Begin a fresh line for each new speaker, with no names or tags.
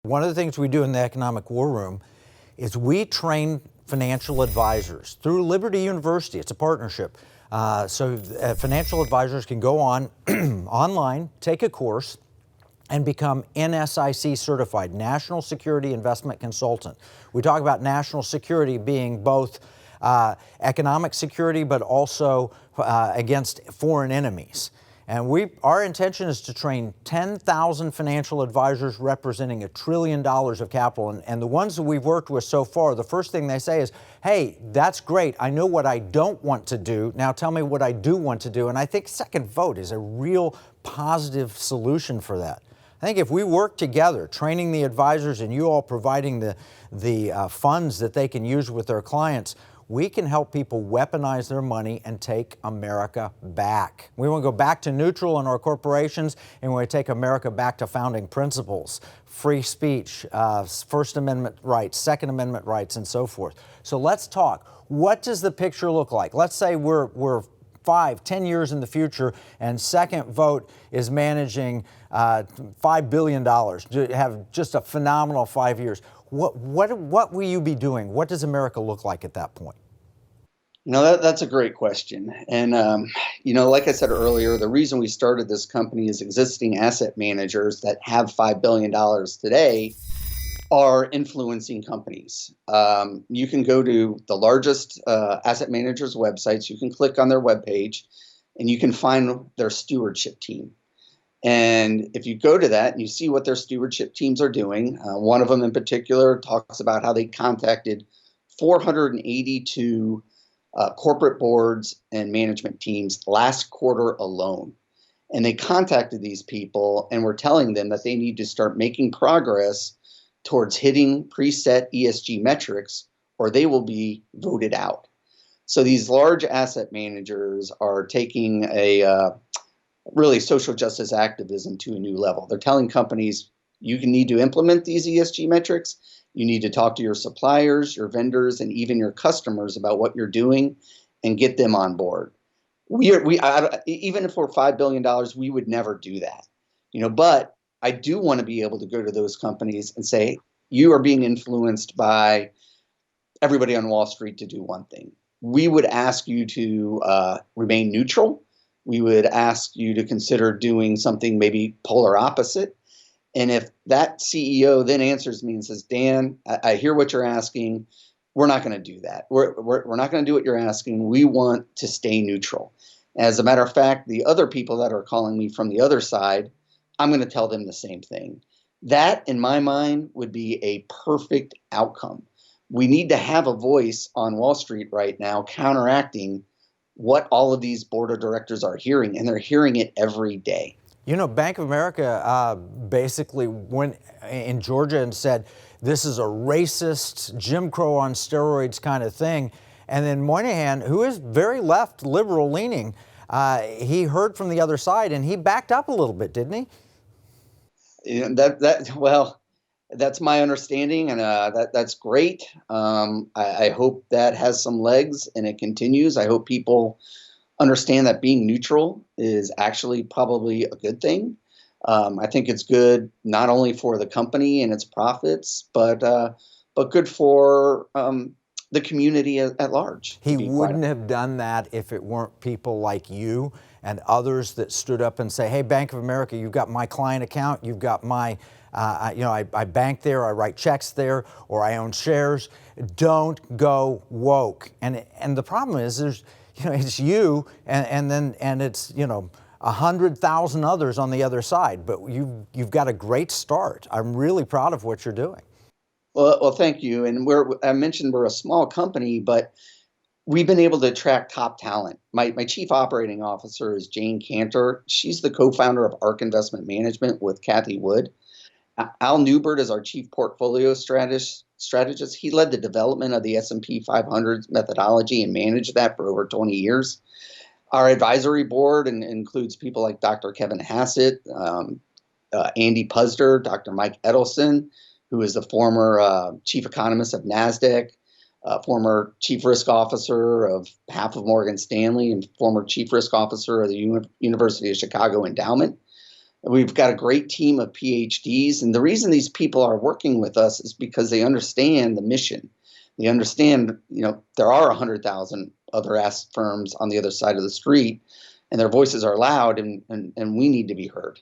One of the things we do in the Economic War Room is we train financial advisors through Liberty University. It's a partnership. So financial advisors can go on online, take a course, and become NSIC certified, National Security Investment Consultant. We talk about national security being both economic security, but also against foreign enemies. And our intention is to train 10,000 financial advisors representing $1 trillion of capital. And the ones that we've worked with so far, the first thing they say is, hey, that's great. I know what I don't want to do. Now tell me what I do want to do. And I think second vote is a real positive solution for that. I think if we work together, training the advisors and you all providing the funds that they can use with their clients, we can help people weaponize their money and take America back. We want to go back to neutral in our corporations, and we want to take America back to founding principles, free speech, First Amendment rights, Second Amendment rights, and so forth. So let's talk. What does the picture look like? Let's say we're 5, 10 years in the future, and second vote is managing $5 billion, to have just a phenomenal 5 years. What will you be doing? What does America look like at that point?
That's a great question. And, like I said earlier, the reason we started this company is existing asset managers that have $5 billion today are influencing companies. You can go to the largest asset managers' websites. You can click on their webpage, and you can find their stewardship team. And if you go to that and you see what their stewardship teams are doing, one of them in particular talks about how they contacted 482 corporate boards and management teams last quarter alone. And they contacted these people and were telling them that they need to start making progress towards hitting preset ESG metrics, or they will be voted out. So these large asset managers are taking a really social justice activism to a new level. They're telling companies, you need to implement these ESG metrics. You need to talk to your suppliers, your vendors, and even your customers about what you're doing and get them on board. Even if we're $5 billion, we would never do that. But I do want to be able to go to those companies and say, you are being influenced by everybody on Wall Street to do one thing. We would ask you to remain neutral. We would ask you to consider doing something maybe polar opposite. And if that CEO then answers me and says, Dan, I hear what you're asking. We're not going to do that. We're not going to do what you're asking. We want to stay neutral. As a matter of fact, the other people that are calling me from the other side, I'm going to tell them the same thing. That, in my mind, would be a perfect outcome. We need to have a voice on Wall Street right now counteracting what all of these board of directors are hearing, and they're hearing it every day.
Bank of America basically went in Georgia and said, this is a racist, Jim Crow on steroids kind of thing. And then Moynihan, who is very left, liberal leaning, he heard from the other side and he backed up a little bit, didn't he?
That's my understanding, and that's great. I hope that has some legs and it continues. I hope people understand that being neutral is actually probably a good thing. I think it's good not only for the company and its profits, but good for the community at large.
He wouldn't have done that if it weren't people like you and others that stood up and say, hey, Bank of America, you've got my client account, you've got my, I bank there, I write checks there, or I own shares. Don't go woke. And the problem is it's you and it's 100,000 others on the other side, but you've got a great start. I'm really proud of what you're doing.
Well, thank you. And I mentioned we're a small company, but we've been able to attract top talent. My chief operating officer is Jane Cantor. She's the co-founder of ARK Investment Management with Kathy Wood. Al Newbert is our chief portfolio strategist. He led the development of the S&P 500 methodology and managed that for over 20 years. Our advisory board includes people like Dr. Kevin Hassett, Andy Puzder, Dr. Mike Edelson, who is the former chief economist of NASDAQ, former chief risk officer of half of Morgan Stanley, and former chief risk officer of the University of Chicago Endowment. We've got a great team of PhDs, and the reason these people are working with us is because they understand the mission. They understand, there are 100,000 other asset firms on the other side of the street, and their voices are loud, and we need to be heard.